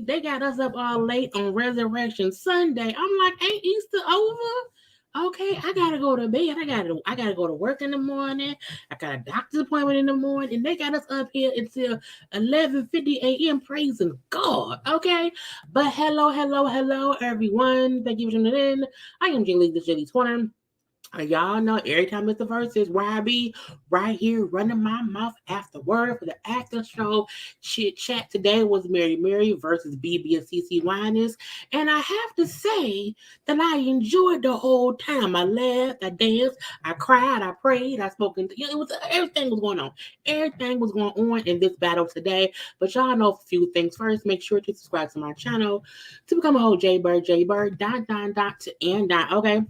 They got us up all late on Resurrection Sunday. I'm like, ain't Easter over? Okay, I gotta go to bed. I gotta go to work in the morning. I got a doctor's appointment in the morning, and they got us up here until 11:50 a.m. praising God. Okay, but hello, everyone. Thank you for tuning in. I am JayLeesCorner. Y'all know every time it's the Verzuz, where I be right here running my mouth after word for the after show chit chat. Today was Mary versus BeBe and CeCe Winans, and I have to say that I enjoyed the whole time. I laughed, I danced, I cried, I prayed, I spoke. It was everything was going on. Everything was going on in this battle today. But y'all know a few things. First, make sure to subscribe to my channel to become a whole JayBird, dot. Okay.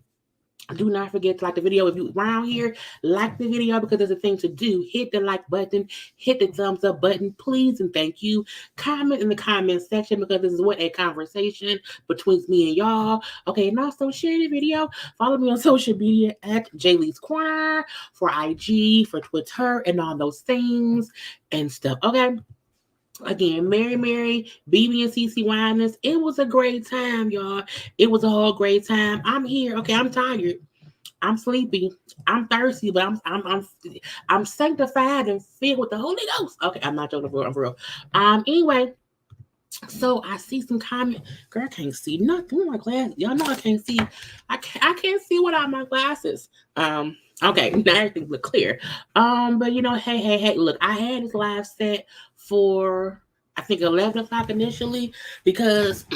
Do not forget to like the video. If you around here, like the video because there's a thing to do. Hit the like button, hit the thumbs up button, please and thank you. Comment in the comment section because this is what a conversation between me and y'all. Okay, and also share the video. Follow me on social media at JayLeesCorner for IG, for Twitter, and all those things and stuff. Okay. Again, Mary, BeBe and CeCe Winans. It was a great time, y'all. It was a whole great time. I'm here. Okay, I'm tired. I'm sleepy. I'm thirsty, but I'm sanctified and filled with the Holy Ghost. Okay, I'm not joking. I'm for real. Anyway, so I see some comment. Girl, I can't see nothing with my glasses. Y'all know I can't see. I can't see without my glasses. Okay, now everything look clear. But hey, look, I had this live set for I think 11 o'clock initially because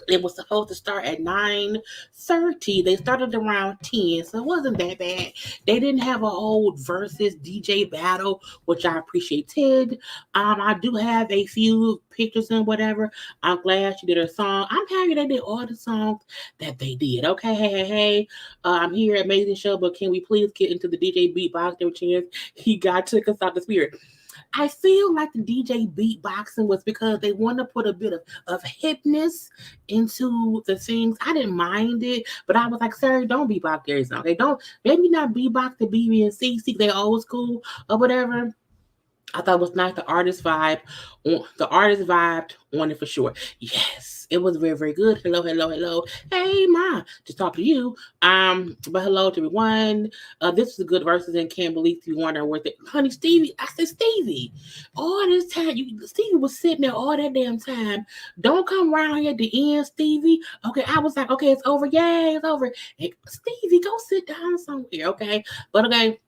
it was supposed to start at 9:30. They started around 10, so it wasn't that bad. They didn't have a whole versus DJ battle, which I appreciated. I do have a few pictures and whatever. I'm glad she did her song. I'm happy they did all the songs that they did. Okay, hey. I'm here at Amazing Show, but can we please get into the DJ beatbox? There chance he got took us out the spirit. I feel like the DJ beatboxing was because they want to put a bit of hipness into the things. I didn't mind it, but I was like, sir, don't beatbox their song. Okay, don't maybe not beatbox the BeBe and CeCe, they old school or whatever. I thought it was nice. The artist vibed on it for sure. Yes, it was very, very good. Hello. Hey, Ma, just talk to you. But hello to everyone. This was a good verses and can't believe you Wonder worth it. Honey, Stevie, I said Stevie. All this time, Stevie was sitting there all that damn time. Don't come around here at the end, Stevie. Okay, I was like, okay, it's over. Yay, it's over. Hey, Stevie, go sit down somewhere. Okay, but okay.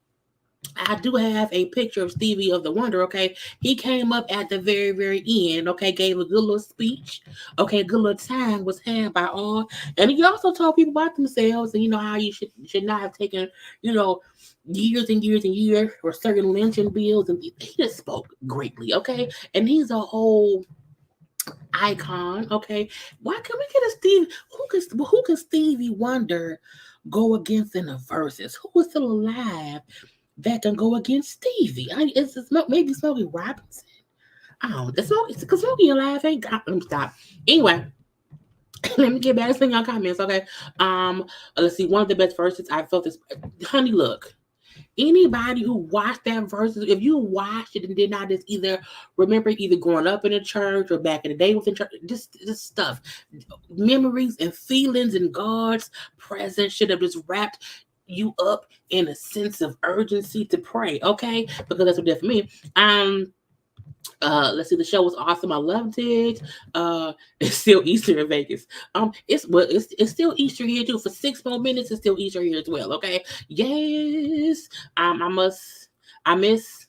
I do have a picture of Stevie of the Wonder, okay? He came up at the very, very end, okay? Gave a good little speech, okay? A good little time was had by all. And he also told people about themselves and, how you should not have taken, years and years and years for certain lynching bills. And he just spoke greatly, okay? And he's a whole icon, okay? Why can we get a Stevie? Who can Stevie Wonder go against in the verses? Who is still alive that can go against Stevie? It's maybe Smokey Robinson. Oh, the Smokey alive ain't got. Let me stop. Anyway, let me get back to seeing your comments. Okay. Let's see. One of the best verses I felt this. Honey, look. Anybody who watched that verses, if you watched it and did not just remember growing up in a church or back in the day within church, just stuff, memories and feelings and God's presence should have just wrapped you up in a sense of urgency to pray, okay? Because that's what it did for me. Let's see, the show was awesome. I loved it. It's still Easter in Vegas. It's still Easter here too. For 6 more minutes, it's still Easter here as well. Okay. Yes. I miss.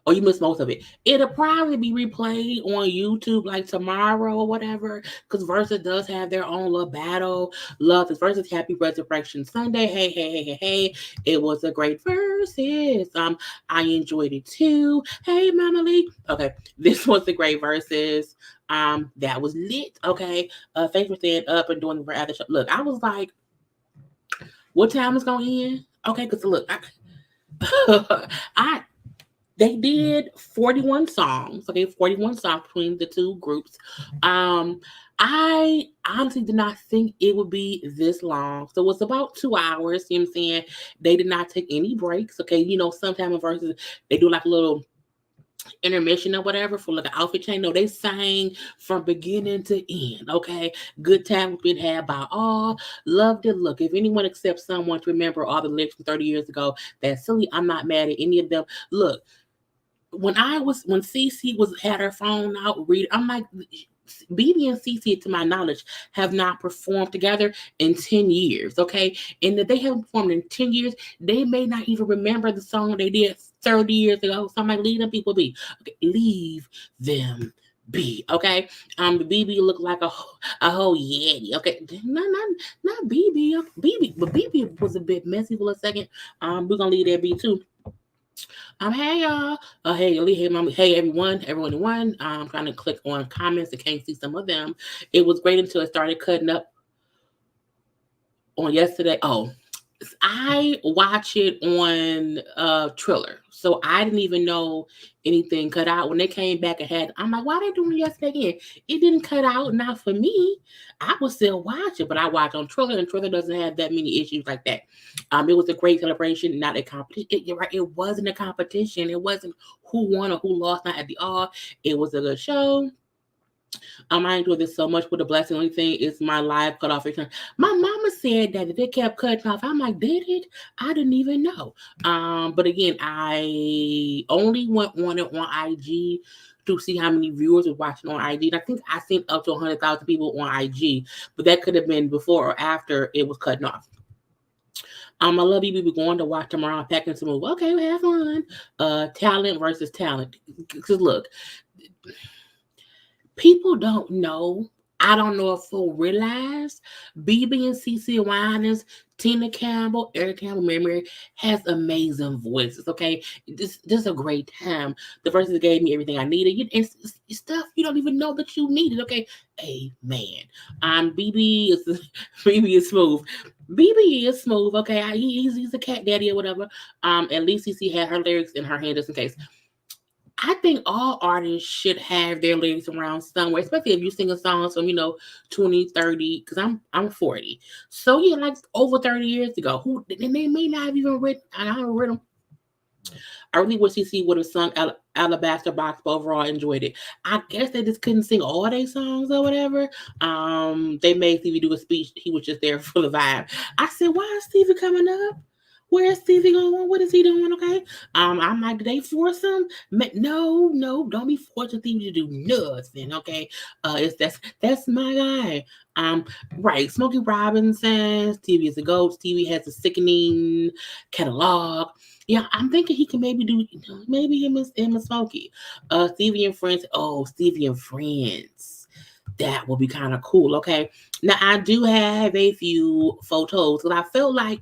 Oh, you missed most of it. It'll probably be replayed on YouTube like tomorrow or whatever. Because Verzuz does have their own little battle. Love this Verzuz. Happy Resurrection Sunday. Hey. It was a great Verzuz. I enjoyed it too. Hey, Mama Lee. Okay. This was a great Verzuz. That was lit. Okay. Thanks for staying up and doing the after show. Look, I was like, what time is going to end? Okay, because look, they did 41 songs. Okay, 41 songs between the two groups. I honestly did not think it would be this long. So it was about 2 hours. You know what I'm saying? They did not take any breaks. Okay, sometimes in verses they do like a little intermission or whatever for like an outfit change. No, they sang from beginning to end. Okay, good time been had by all. Loved it. Look, if anyone accepts someone to remember all the lyrics from 30 years ago, that's silly. I'm not mad at any of them. Look, when CeCe was had her phone out read, I'm like, BeBe and CeCe, to my knowledge, have not performed together in 10 years. Okay, and if they haven't performed in 10 years, they may not even remember the song they did 30 years ago. So I'm like, leave them people be. Okay, leave them be. Okay, BeBe looked like a whole yeti. Okay, not BeBe. BeBe, but BeBe was a bit messy for a second. We're gonna leave that be too. Hey y'all. Hey, hey, mom. Hey, everyone in one. I'm trying to click on comments. I can't see some of them. It was great until it started cutting up on yesterday. Oh, I watch it on Triller, so I didn't even know anything cut out when they came back ahead. I'm like, why they doing it yesterday again? It didn't cut out, not for me. I would still watch it, but I watch on Triller, and Triller doesn't have that many issues like that. It was a great celebration, not a competition. You're right, it wasn't a competition. It wasn't who won or who lost, not at the all. It was a good show. I enjoy this so much. With the blessing, only thing is my live cut off return. My mama said that if it kept cutting off, I'm like, did it? I didn't even know. But again, I only went on it on IG to see how many viewers were watching on IG. And I think I seen up to 100,000 people on IG, but that could have been before or after it was cutting off. I love you. We're going to watch tomorrow. Packing some move. Okay, we have fun. Talent versus talent. Because look, people don't know. I don't know if they'll realize BeBe and CeCe Winans, Tina Campbell, Eric Campbell, Mary has amazing voices. Okay, this is a great time. The verses gave me everything I needed. It's stuff you don't even know that you needed. Okay, amen. BeBe is BeBe is smooth. BeBe is smooth. Okay, he's a cat daddy or whatever. At least CeCe had her lyrics in her hand just in case. I think all artists should have their lyrics around somewhere, especially if you sing a song from 20, 30, because I'm 40. So yeah, like over 30 years ago, who and they may not have even written. I haven't written them. I really wish CeCe would have sung Alabaster Box, but overall I enjoyed it. I guess they just couldn't sing all their songs or whatever. They made Stevie do a speech. He was just there for the vibe. I said, why is Stevie coming up? Where's Stevie going? What is he doing? Okay. I'm like, did they force him? No, don't be forcing Stevie to do nothing. Okay. That's my guy. Right. Smokey Robinson. Stevie is a goat. Stevie has a sickening catalog. Yeah, I'm thinking he can maybe do maybe him and Smokey. Stevie and Friends. Oh, Stevie and Friends. That will be kind of cool. Okay. Now I do have a few photos because I felt like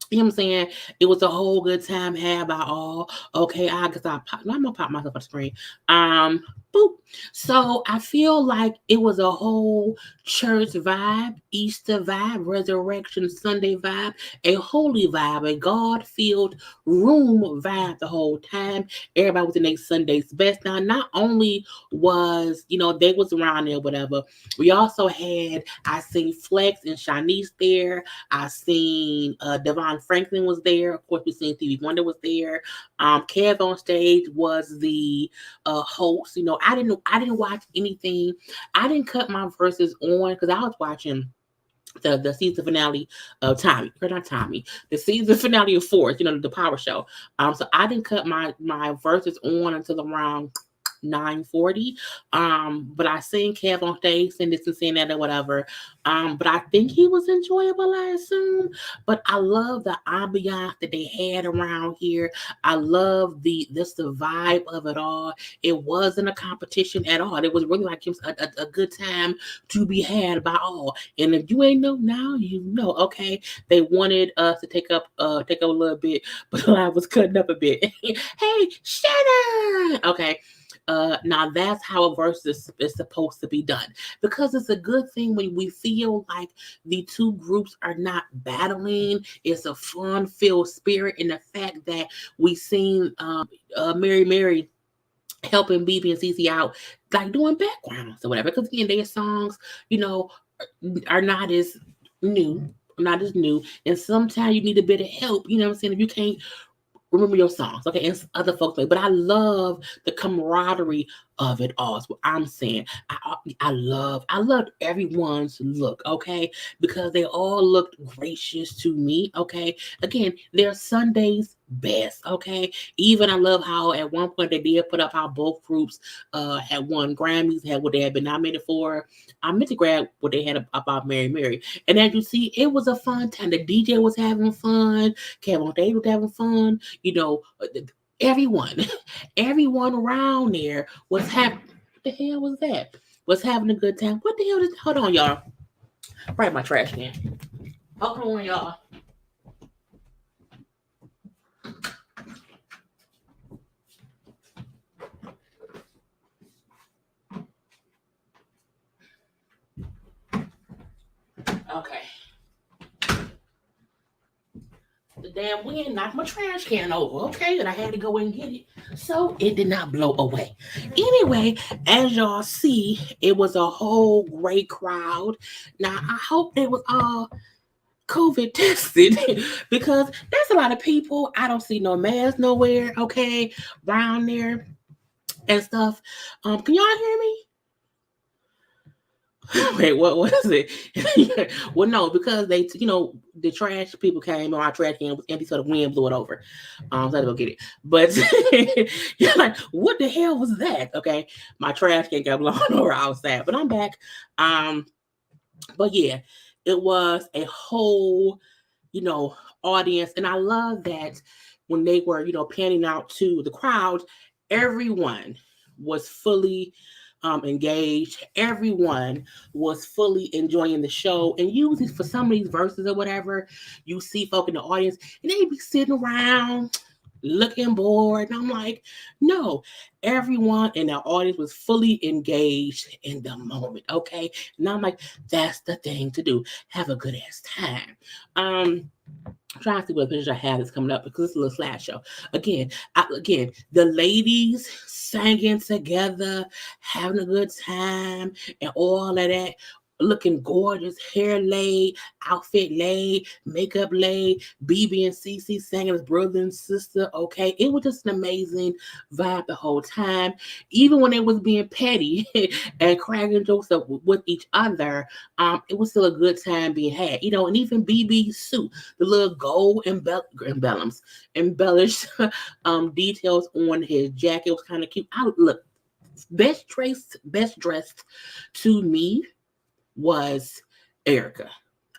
you know what I'm saying? It was a whole good time had by all. Okay, I guess I'm gonna pop myself on the screen. Boop. So I feel like it was a whole church vibe, Easter vibe, Resurrection Sunday vibe, a holy vibe, a God-filled room vibe the whole time. Everybody was in their Sunday's best. Now, not only was they was around there, whatever. We also had I seen Flex and Shanice there. I seen Devon Franklin was there. Of course, we seen Stevie Wonder was there. Kev on stage was the host. I didn't watch anything. I didn't cut my verses on because I was watching the season finale of Tommy, or not Tommy, the season finale of Force, the Power Show. So I didn't cut my verses on until around 9:40. But I seen Kev on stage and this and saying that or whatever. But I think he was enjoyable, I assume. But I love the ambiance that they had around here. I love the vibe of it all. It wasn't a competition at all. It was really like a good time to be had by all. And if you ain't know now, you know. Okay, they wanted us to take up a little bit, but I was cutting up a bit. Hey, shut up. Okay. Now that's how a verse is supposed to be done, because it's a good thing when we feel like the two groups are not battling. It's a fun-filled spirit, and the fact that we seen Mary helping BeBe and CeCe out, like doing backgrounds or whatever. Because again, their songs, are not as new, and sometimes you need a bit of help. You know what I'm saying? If you can't remember your songs, okay, and other folks. But I love the camaraderie of it all. Is what I'm saying. I loved everyone's look, okay, because they all looked gracious to me, okay. Again, they're Sunday's best, okay. Even I love how at one point they did put up how both groups had won Grammys, had what they had been nominated for. I meant to grab what they had about Mary Mary, and as you see, it was a fun time. The DJ was having fun. Kevin Day was having fun. Everyone, everyone around there was having. What the hell was that? Was having a good time. What the hell is? Hold on, y'all. Right, my trash can. Hold on, y'all. Okay. The damn wind knocked my trash can over, okay? And I had to go and get it. So it did not blow away. Anyway, as y'all see, it was a whole great crowd. Now, I hope they was all COVID tested because there's a lot of people. I don't see no mask nowhere, okay, around there and stuff. Can y'all hear me? Wait, what is it? Well, no, because they, the trash people came on our trash can was empty, so the wind blew it over. So I had to go get it. But you're like, what the hell was that? Okay, my trash can got blown over outside, but I'm back. But yeah, it was a whole, audience, and I love that when they were, panning out to the crowd, everyone was fully engaged. Everyone was fully enjoying the show. And usually for some of these verses or whatever, you see folk in the audience and they be sitting around looking bored. And I'm like, no, everyone in the audience was fully engaged in the moment. Okay. And I'm like, that's the thing to do. Have a good ass time. I'm trying to see what picture I have that's coming up because it's a little slideshow. Again, the ladies singing together, having a good time, and all of that. Looking gorgeous, hair laid, outfit laid, makeup laid, BeBe and CeCe singing as brother and sister. Okay, it was just an amazing vibe the whole time. Even when they was being petty and cracking jokes up with each other, it was still a good time being had. And even BeBe's suit, the little gold embellished details on his jacket was kind of cute. Look, best dressed to me was Erica.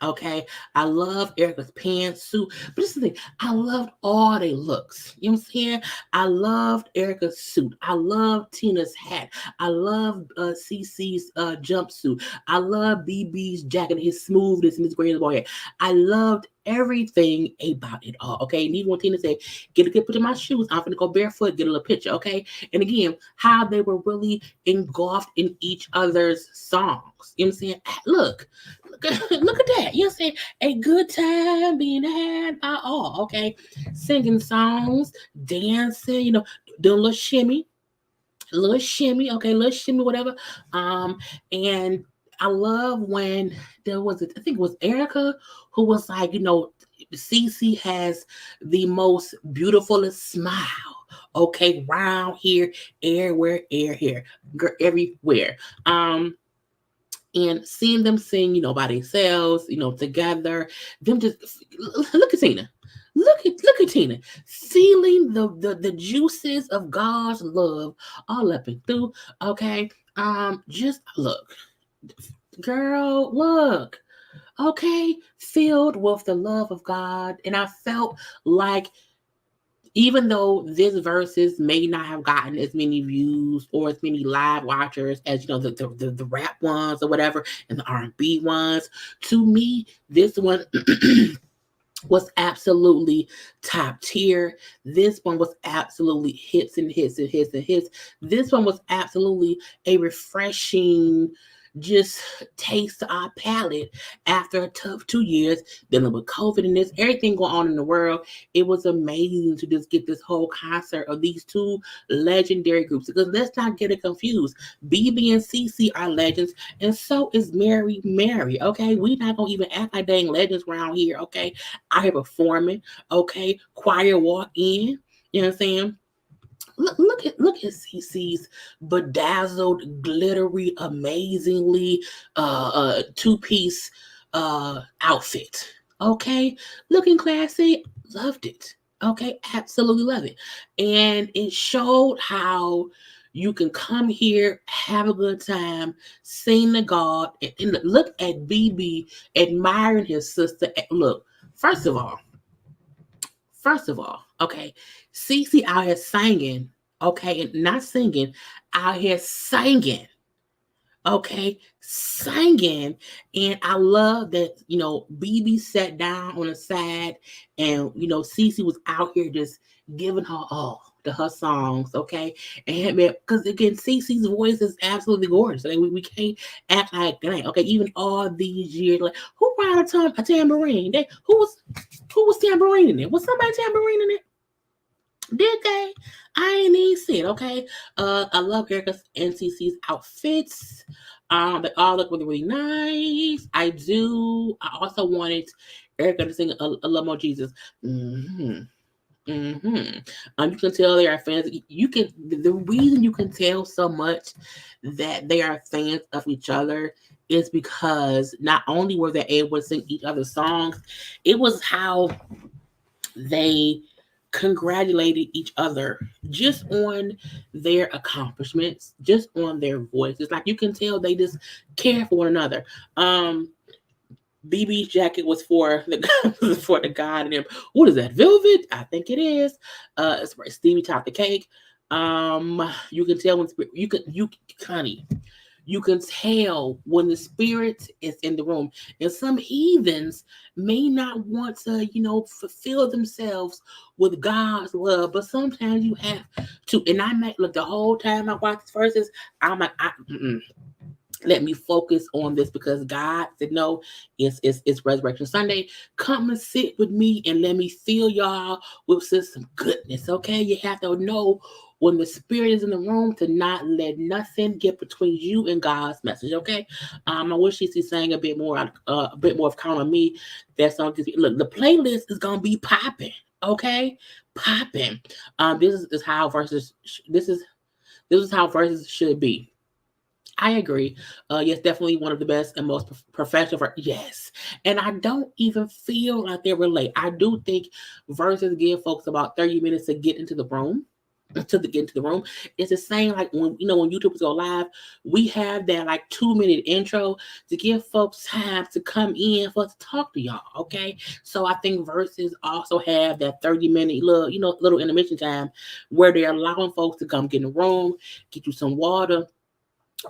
Okay, I love Erica's pantsuit, but this is the thing, I loved all their looks. You know what I'm saying? I loved Erica's suit. I loved Tina's hat. I loved CeCe's jumpsuit. I love BeBe's jacket, his smoothness and his great boy. I loved everything about it all. Okay, and even when Tina said, "Get a good picture of my shoes," I'm gonna go barefoot, get a little picture. Okay, and again, how they were really engulfed in each other's songs. You know what I'm saying? Look at that. You know what I'm saying? A good time being had by all. Okay, singing songs, dancing. Doing a little shimmy, okay, little shimmy, whatever. And I love when there was, I think it was Erica who was like, CeCe has the most beautiful smile. Okay, round here, everywhere, everywhere. And seeing them sing, by themselves, together, them just look at Tina. Look at Tina feeling the juices of God's love all up and through. Okay. Just look. Girl, look. Okay. Filled with the love of God. And I felt like even though this verses may not have gotten as many views or as many live watchers as the rap ones or whatever and the R&B ones, to me this one was absolutely top tier. This one was absolutely hits and hits and hits and hits. This one was absolutely a refreshing just taste our palate after a tough 2 years dealing with COVID and this everything going on in the world. It was amazing to just get this whole concert of these two legendary groups. Because let's not get it confused. BeBe and CeCe are legends, and so is Mary Mary. Okay, we not gonna even act like dang legends around here. Okay, out here performing. Okay, choir walk in. You know what I'm saying? Look at CeCe's bedazzled, glittery, amazingly two-piece outfit. Okay, looking classy, loved it. Okay, absolutely love it, and it showed how you can come here, have a good time, sing to God, and look at BeBe admiring his sister. Look, first of all, okay, CeCe out here singing, okay, and not singing, out here singing, okay, singing, and I love that BeBe sat down on the side, and CeCe was out here just giving her all to her songs, okay, and because again, CeCe's voice is absolutely gorgeous. Like we can't act like that, okay. Even all these years, like who brought a tambourine? Who was tambourining it? Was somebody tambourining it? Did they? I ain't even see it. Okay. I love Erica's and CeCe's outfits. They all look really, really nice. I do. I also wanted Erica to sing a Love More Jesus. Mm-hmm. Mm-hmm. You can tell they are fans. You can the reason you can tell so much that they are fans of each other is because not only were they able to sing each other's songs, it was how they congratulated each other just on their accomplishments, just on their voices. Like you can tell they just care for one another. BB's jacket was for the for the God in him. What is that? Velvet? I think it is. It's where Stevie topped the cake. You can tell when Connie, you can tell when the spirit is in the room. And some heathens may not want to, fulfill themselves with God's love, but sometimes you have to. And I might look the whole time I watch this verses, I'm like, let me focus on this because God said no, it's Resurrection Sunday. Come and sit with me and let me fill y'all with some goodness. Okay, you have to know when the spirit is in the room to not let nothing get between you and God's message. Okay, I wish she sang a bit more of "Count on Me." That song just look. The playlist is gonna be popping. Okay, popping. This is how verses. This is how verses should be. I agree. Yes, definitely one of the best and most professional. Yes, and I don't even feel like they relate. I do think verses give folks about 30 minutes to get into the room. Get into the room, it's the same like when YouTubers go live. We have that like 2 minute intro to give folks time to come in for us to talk to y'all. Okay, so I think verses also have that 30 minute little intermission time where they're allowing folks to come get in the room, get you some water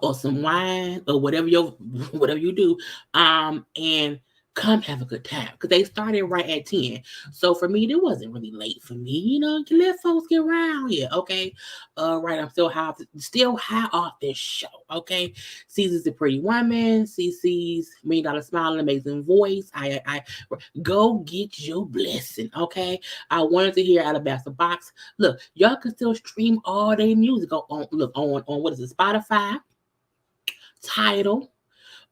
or some wine or whatever you do, and come have a good time because they started right at 10. So for me, it wasn't really late for me. You let folks get around here, okay? Right, I'm still high off this show, okay? Caesar's a pretty woman. CeCe's $1 million smile and amazing voice. I go get your blessing, okay? I wanted to hear Alabaster Box. Look, y'all can still stream all day music on what is it, Spotify, Tidal,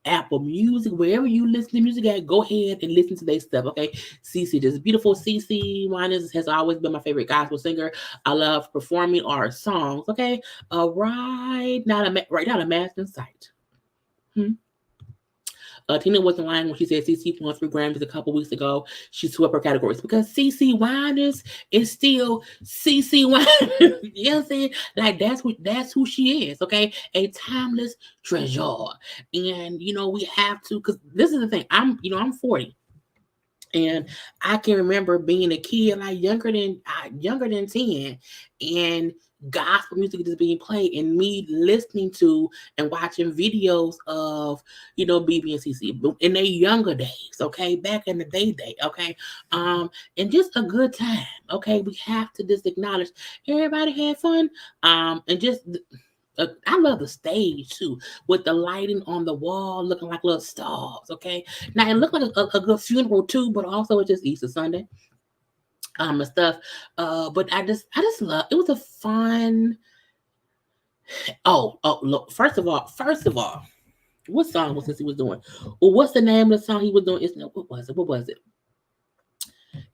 Apple Music, wherever you listen to music at, go ahead and listen to their stuff, okay? CeCe, just beautiful. CeCe Winans has always been my favorite gospel singer. I love performing our songs, okay? Right now, a mask in sight. Tina wasn't lying when she said CeCe won 3 Grammys a couple weeks ago. She swept her categories because CeCe Winans is still CeCe Winans. You know what I'm saying? Like that's who she is. Okay, a timeless treasure. And we have to, because this is the thing. I'm 40. And I can remember being a kid, like younger than 10, and gospel music just being played, and me listening to and watching videos of BeBe and CeCe in their younger days, okay, back in the day, okay, and just a good time, okay. We have to just acknowledge everybody had fun, and just I love the stage too, with the lighting on the wall looking like little stars. Okay, now it looked like a good funeral too, but also it's just Easter Sunday, and stuff. But I just love. It was a fun. Oh, look. First of all, what song was this he was doing? Well, what's the name of the song he was doing? It's no. What was it? What was it?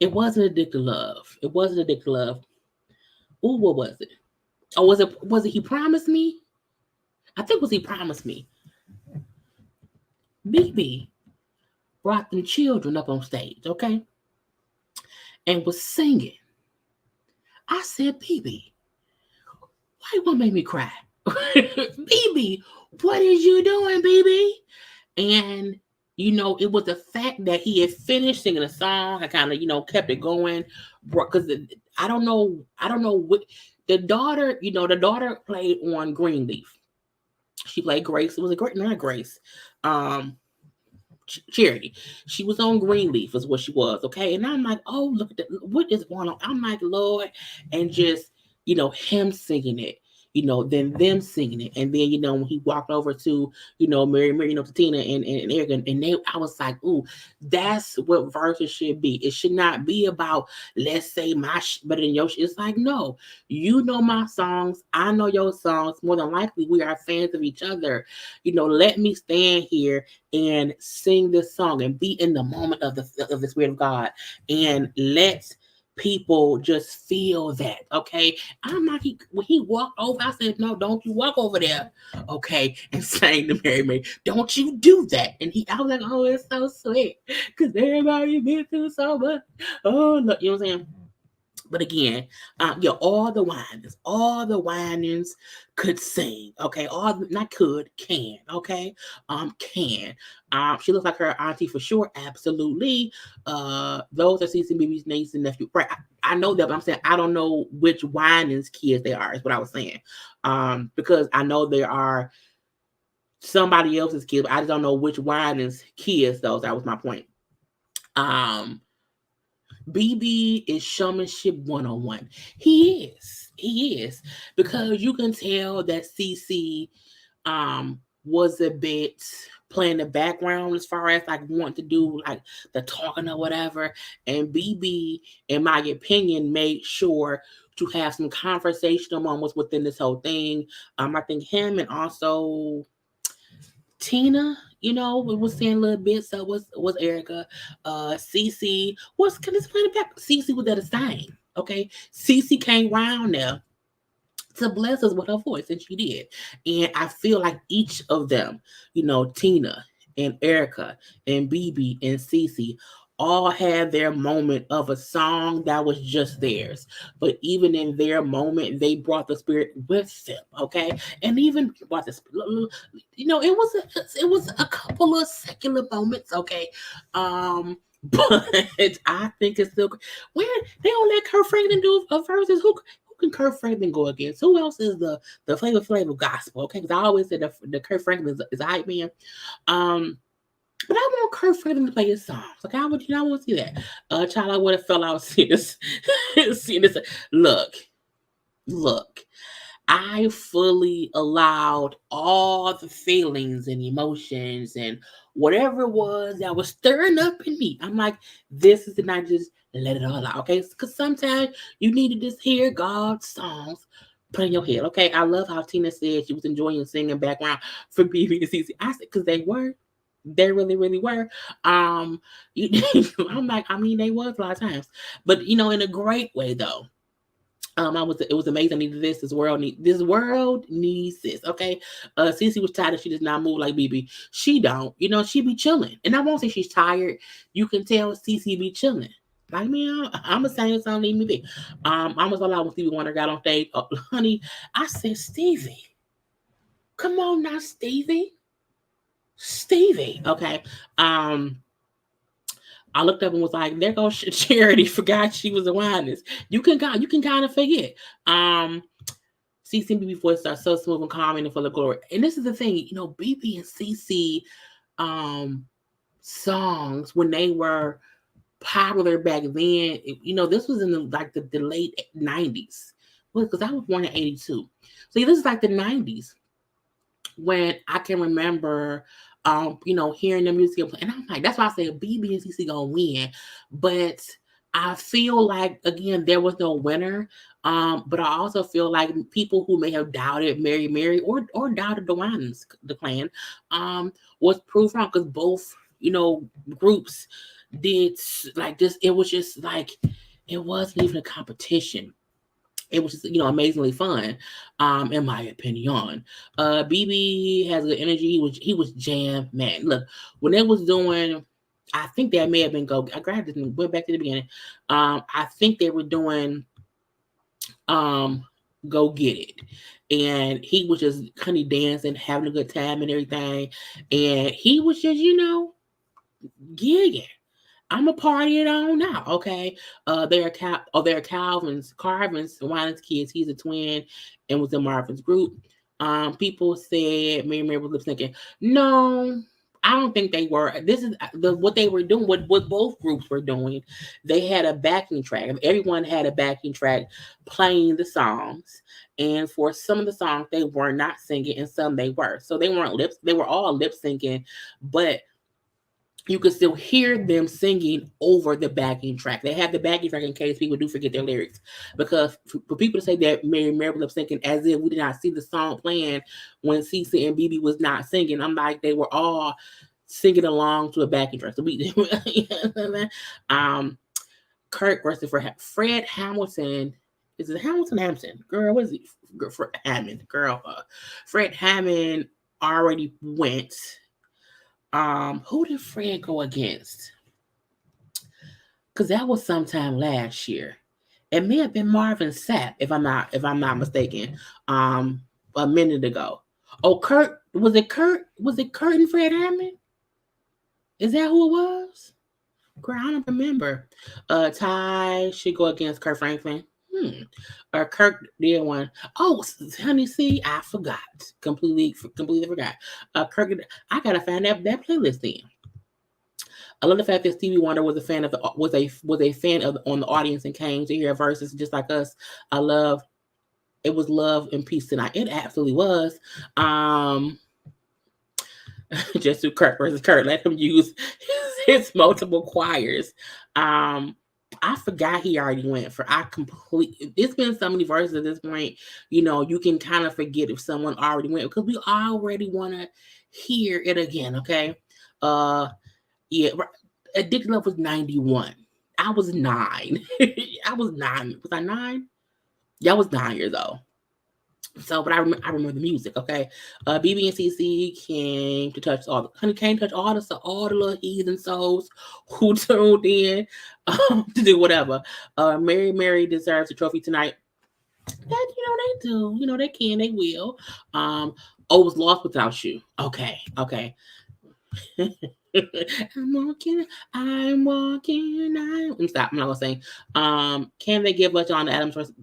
It wasn't Addicted Love. It wasn't Addicted Love. Ooh, what was it? Oh, was it He Promised Me? I think it was He Promised Me. BeBe brought them children up on stage, okay, and was singing. I said, BeBe, why you want to make me cry? BeBe, what is you doing, BeBe? And it was the fact that he had finished singing a song. I kind of, kept it going because I don't know what the daughter, the daughter played on Greenleaf. She played Grace. It was a great, not Grace. Um, Charity. She was on Greenleaf, is what she was. Okay. And I'm like, oh, look at that. What is going on? I'm like, Lord. And just, him singing it, then them singing it. And then, when he walked over to, Mary, to Tina and Erica, and I was like, ooh, that's what Verzuz should be. It should not be about, let's say my better than your It's like, no, you know my songs. I know your songs. More than likely, we are fans of each other. Let me stand here and sing this song and be in the moment of the Spirit of God, and let people just feel that. Okay, I'm like, when he walked over, I said, no, don't you walk over there, okay, and sang to Mary Mary. Don't you do that. And I was like, oh, it's so sweet because everybody been through so much. Oh, look, you know what I'm saying? But again, all the whinings could sing. Okay, not could, can. Okay, can. She looks like her auntie for sure. Absolutely. Those are CeCe BB's niece and nephew. Right. I know that, but I'm saying I don't know which whinings kids they are. Is what I was saying. Because I know there are somebody else's kids, but I just don't know which whinings kids. Those. That was my point. Um. BeBe is showmanship 101. He is. He is. Because you can tell that CeCe was a bit playing the background as far as like wanting to do like the talking or whatever. And BeBe, in my opinion, made sure to have some conversational moments within this whole thing. I think him and also Tina, we was saying a little bit. So was Erica, CeCe was kind of playing back. CeCe was at a sign. Okay, CeCe came round there to bless us with her voice, and she did. And I feel like each of them, Tina and Erica and BeBe and CeCe, all had their moment of a song that was just theirs. But even in their moment, they brought the spirit with them. Okay, and even brought the it was a couple of secular moments. Okay, but I think it's still where they don't let Kurt Franklin do a verses. Who can Kurt Franklin go against? Who else is the Flavor gospel? Okay, because I always said the Kurt Franklin is a hype man. But I want Kurt Franklin to play his songs. Like I would, I want to see that. Child, I would have fell out seeing this. seeing this. Look, look. I fully allowed all the feelings and emotions and whatever it was that was stirring up in me. I'm like, this is the night to just let it all out, okay? Because sometimes you need to just hear God's songs put in your head, okay? I love how Tina said she was enjoying singing background for BeBe and CeCe. I said, because they were. They really, really were. I'm like, I mean, they was a lot of times, but in a great way though. It was amazing. I needed this. This world needs this. Okay. CeCe was tired and she does not move like BeBe. She don't. She be chilling. And I won't say she's tired. You can tell CeCe be chilling. Like me, I'm a saying song need me be. I almost allowed when Stevie Wonder got on stage. Honey, I said, Stevie, come on now, Stevie. Stevie. Okay. I looked up and was like, there goes Charity. Forgot she was a witness. You can kind of forget. CeCe and BeBe voices are so smooth and calming and full of glory. And this is the thing, BeBe and CeCe songs when they were popular back then. This was in the late 90s Well, because I was born in 82. See, this is like the 90s when I can remember, hearing the music and I'm like, that's why I say BeBe and CeCe gonna win. But I feel like again there was no winner. But I also feel like people who may have doubted Mary or doubted the clan, was proved wrong because both groups did like this. It was just like it wasn't even a competition. It was just, amazingly fun, in my opinion. BeBe has good energy. He was jam man. Look, when they was doing, I think that may have been go. I grabbed it and went back to the beginning. I think they were doing go get it, and he was just kind of dancing, having a good time and everything, and he was just gigging. I'm a party it on now, okay? They're Carvin's Winans kids. He's a twin and was in Marvin's group. People said Mary was lip syncing. No, I don't think they were. This is what they were doing. What both groups were doing. They had a backing track. Everyone had a backing track playing the songs, and for some of the songs they were not singing, and some they were. So they weren't lips. They were all lip syncing, but you could still hear them singing over the backing track. They have the backing track in case people do forget their lyrics. Because for people to say that Mary was lip syncing as if we did not see the song playing when CeCe and BeBe was not singing, I'm like, they were all singing along to a backing track. So we, Kurt versus Fred Hamilton. Is it Hampton? Girl, what is it? Fred Hammond. Girl, Fred Hammond already went. Who did Fred go against? Because that was sometime last year. It may have been Marvin Sapp, if I'm not mistaken. A minute ago. Oh, Kurt, was it Kurt? Was it Kurt and Fred Hammond? Is that who it was? Girl, I don't remember. Ty should go against Kurt Franklin. Or Kirk did one. Oh, honey, see, I forgot. Completely forgot. Kirk, I gotta find that playlist then. I love the fact that Stevie Wonder was a fan of was a fan of on the audience and came to hear Verzuz just like us. I love it was love and peace tonight. It absolutely was. Just to Kurt versus Kurt, let him use his multiple choirs. I forgot he already went for it's been so many verses at this point, you can kind of forget if someone already went because we already want to hear it again, okay? Yeah, Addicted Love was 91. I was 9. I was 9. Was I 9? Yeah, I was 9 years old. So, but I remember the music, okay? BeBe and CeCe came to touch all the little heathen souls who tuned in to do whatever. Mary deserves a trophy tonight. That they do. They can, they will. Was lost without you. Okay. I'm walking. Stop. I'm not gonna sing. Can they give Yolanda Adams versus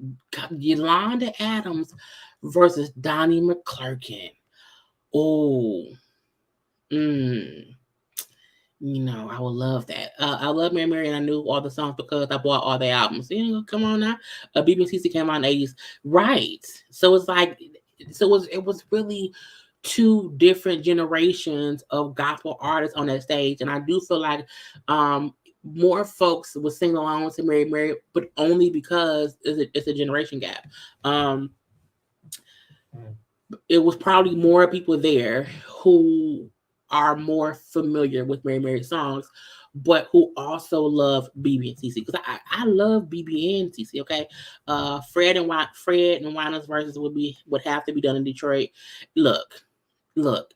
Yolanda Adams versus Donnie McClurkin? Oh, I would love that. I love Mary, and I knew all the songs because I bought all their albums. Come on now. BeBe and CeCe came out in the 80s, right? So it's like, it was really two different generations of gospel artists on that stage, and I do feel like more folks would sing along to Mary, but only because it's a generation gap. It was probably more people there who are more familiar with Mary's songs, but who also love BeBe and CeCe because I love BeBe and CeCe. Okay, Fred and Winans versus would have to be done in Detroit. Look,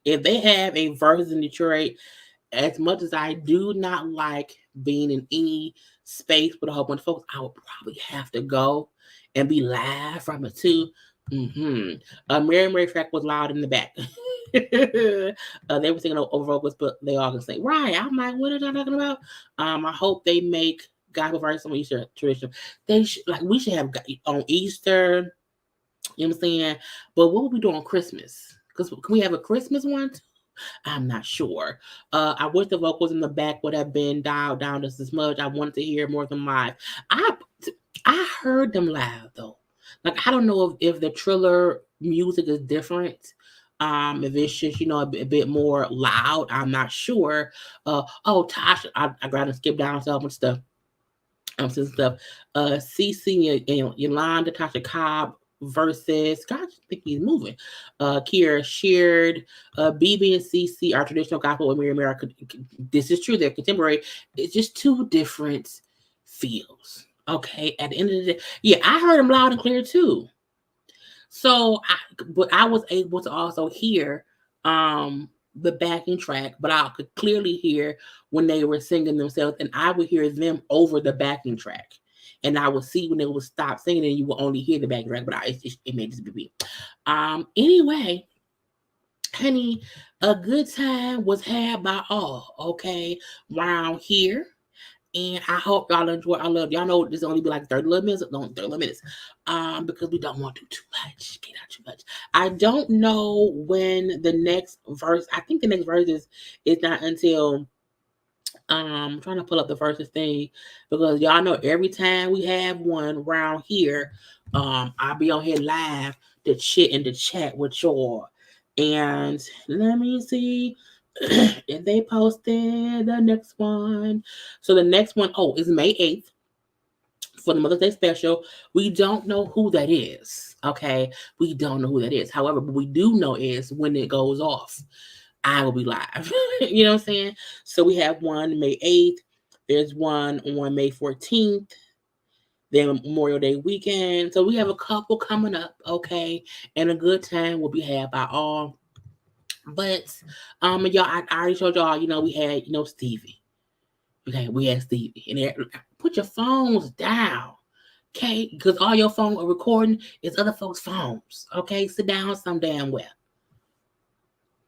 if they have a versus in Detroit, as much as I do not like being in any space with a whole bunch of folks, I would probably have to go and be live from it too. Mary track was loud in the back. They were singing over vocals, but they all can sing. Right. I'm like, what are they talking about? I hope they make gospel version on Easter tradition. We should have on Easter. You know what I'm saying? But what would we do on Christmas? Because can we have a Christmas one? I'm not sure. I wish the vocals in the back would have been dialed down just as much. I wanted to hear more of them live. I heard them live though. Like, I don't know if the Triller music is different. If it's just, a bit more loud, I'm not sure. Oh, Tasha, I gotta skip down some stuff. Some stuff. CeCe and Yolanda, Tasha Cobb versus, God, I think he's moving. Kiera Sheard, BeBe and CeCe are traditional gospel with Mary America. This is true, they're contemporary. It's just two different feels. Okay, at the end of the day, yeah, I heard them loud and clear too. But I was able to also hear the backing track, but I could clearly hear when they were singing themselves, and I would hear them over the backing track. And I would see when they would stop singing, and you would only hear the backing track. But it made this be. Anyway, honey, a good time was had by all. Okay, round here. And I hope y'all enjoy. I love y'all know this only be like 30 little minutes. No, 30 little minutes. Because we don't want to do too much. Get out too much. I don't know when the next verse. I think the next verse is not until I'm trying to pull up the verses thing, because y'all know every time we have one around here, I'll be on here live to chit and to chat with y'all. And let me see if they posted the next one. So the next one, is May 8th for the Mother's Day special. We don't know who that is. Okay. We don't know who that is. However, what we do know is when it goes off, I will be live. You know what I'm saying? So we have one May 8th. There's one on May 14th. Then Memorial Day weekend. So we have a couple coming up, okay? And a good time will be had by all. But y'all, I already showed y'all, we had, Stevie. Okay, we had Stevie. And put your phones down. Okay? Because all your phone are recording is other folks' phones. Okay, sit down some damn well.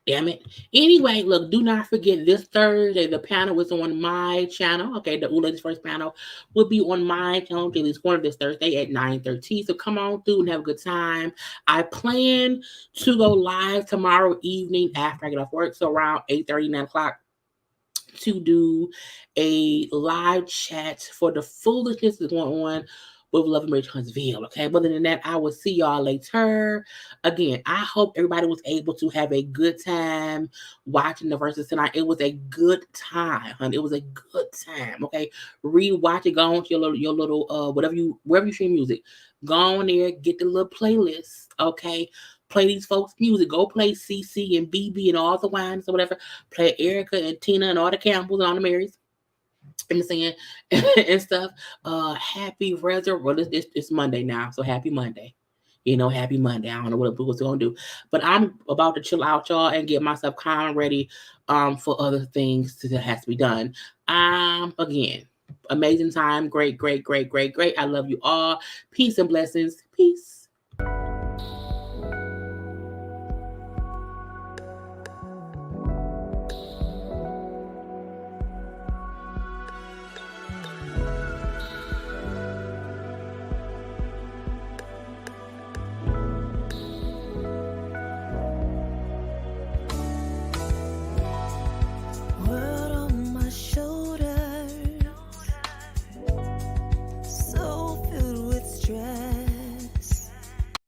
Damn it. Anyway, look, do not forget this Thursday, the panel is on my channel. Okay, the Ladies First panel will be on my channel, JayLeesCorner, this Thursday at 9:13. So come on through and have a good time. I plan to go live tomorrow evening after I get off work. So around 8:30, 9 o'clock to do a live chat for the foolishness that's going on with Love and Marriage Huntsville. Okay, but other than that, I will see y'all later. Again, I hope everybody was able to have a good time watching the Verzuz tonight. It was a good time, honey. It was a good time. Okay, rewatch it. Go on to your little wherever you stream music. Go on there, get the little playlist. Okay. Play these folks' music. Go play CeCe and BeBe and all the Winans or whatever. Play Erica and Tina and all the Campbells and all the Marys. I'm saying and stuff. Happy Resurrection. Well, it's Monday now, so happy Monday. Happy Monday. I don't know what was gonna do, but I'm about to chill out, y'all, and get myself calm and ready for other things that has to be done. Again, amazing time. Great. I love you all. Peace and blessings. Peace.